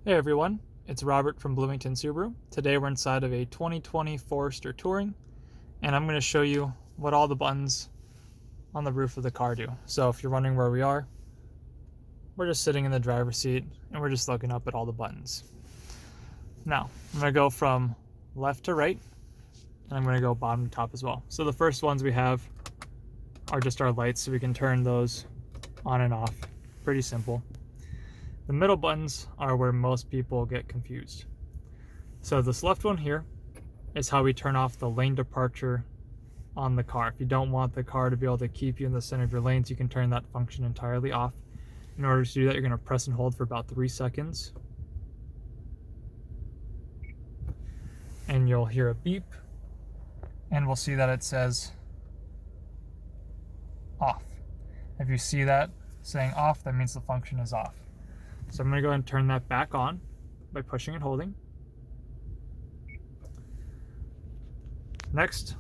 Hey everyone, it's Robert from Bloomington Subaru. Today we're inside of a 2020 Forester Touring, and I'm going to show you what all the buttons on the roof of the car do. So if you're wondering where we are, we're just sitting in the driver's seat and we're just looking up at all the buttons. Now, I'm going to go from left to right, and I'm going to go bottom to top as well. So the first ones we have are just our lights, so we can turn those on and off. Pretty simple. The middle buttons are where most people get confused. So this left one here is how we turn off the lane departure on the car. If you don't want the car to be able to keep you in the center of your lanes, you can turn that function entirely off. In order to do that, you're going to press and hold for about 3 seconds. And you'll hear a beep, and we'll see that it says off. If you see that saying off, that means the function is off. So I'm going to go ahead and turn that back on by pushing and holding. Next,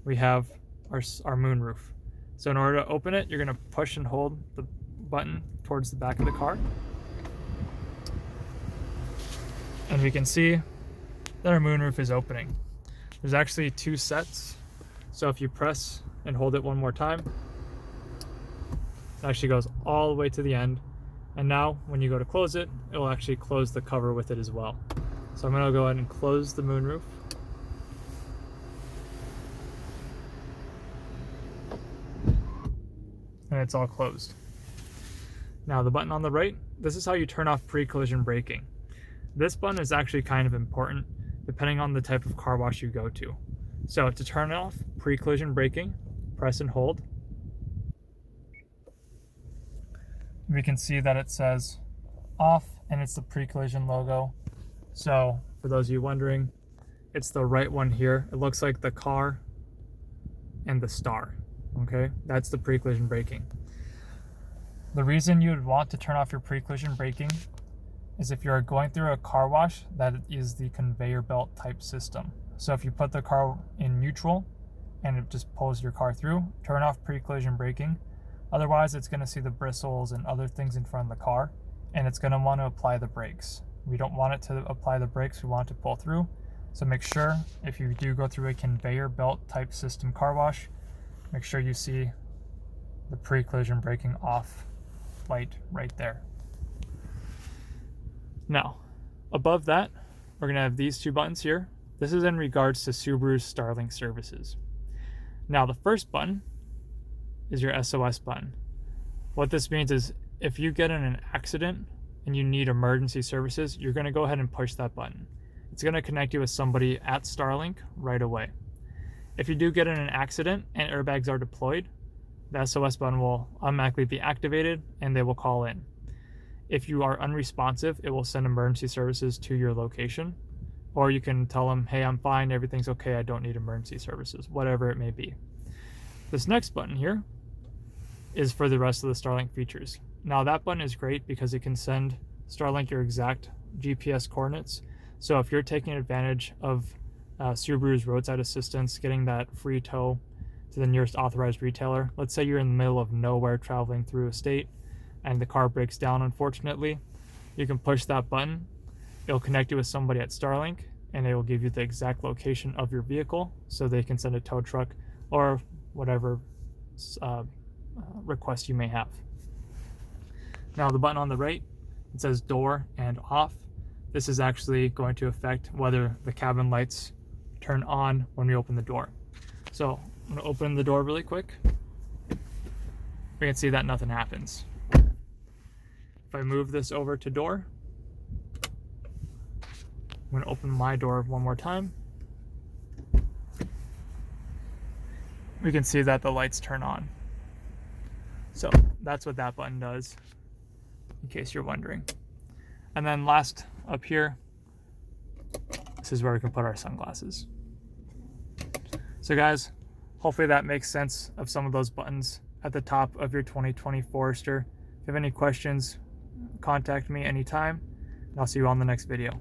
we have our moonroof. So in order to open it, you're going to push and hold the button towards the back of the car. And we can see that our moonroof is opening. There's actually 2 sets. So if you press and hold it one more time, it actually goes all the way to the end. And now when you go to close it, it will actually close the cover with it as well. So I'm going to go ahead and close the moonroof. And it's all closed. Now the button on the right, this is how you turn off pre-collision braking. This button is actually kind of important depending on the type of car wash you go to. So to turn off pre-collision braking, press and hold. We can see that it says off, and it's the pre-collision logo. So for those of you wondering, it's the right one here. It looks like the car and the star. Okay, that's the pre-collision braking. The reason you would want to turn off your pre-collision braking is if you're going through a car wash that is the conveyor belt type system. So if you put the car in neutral and it just pulls your car through, turn off pre-collision braking. Otherwise, it's going to see the bristles and other things in front of the car, and it's going to want to apply the brakes. We don't want it to apply the brakes, we want it to pull through. So make sure, if you do go through a conveyor belt type system car wash, make sure you see the pre-collision braking off light right there. Now, above that, we're going to have these 2 buttons here. This is in regards to Subaru's Starlink services. Now, the first button is your SOS button. What this means is if you get in an accident and you need emergency services, you're going to go ahead and push that button. It's going to connect you with somebody at Starlink right away. If you do get in an accident and airbags are deployed, the SOS button will automatically be activated and they will call in. If you are unresponsive, it will send emergency services to your location, or you can tell them, hey, I'm fine, everything's okay, I don't need emergency services, whatever it may be. This next button here is for the rest of the Starlink features. Now that button is great because it can send Starlink your exact GPS coordinates. So if you're taking advantage of Subaru's roadside assistance, getting that free tow to the nearest authorized retailer, let's say you're in the middle of nowhere traveling through a state and the car breaks down, unfortunately, you can push that button. It'll connect you with somebody at Starlink and they will give you the exact location of your vehicle so they can send a tow truck or whatever request you may have. Now the button on the right, it says door and off. This is actually going to affect whether the cabin lights turn on when we open the door. So I'm going to open the door really quick. We can see that nothing happens. If I move this over to door, I'm going to open my door one more time. We can see that the lights turn on. So that's what that button does, in case you're wondering. And then last up here, this is where we can put our sunglasses. So guys, hopefully that makes sense of some of those buttons at the top of your 2020 Forester. If you have any questions, contact me anytime, and I'll see you on the next video.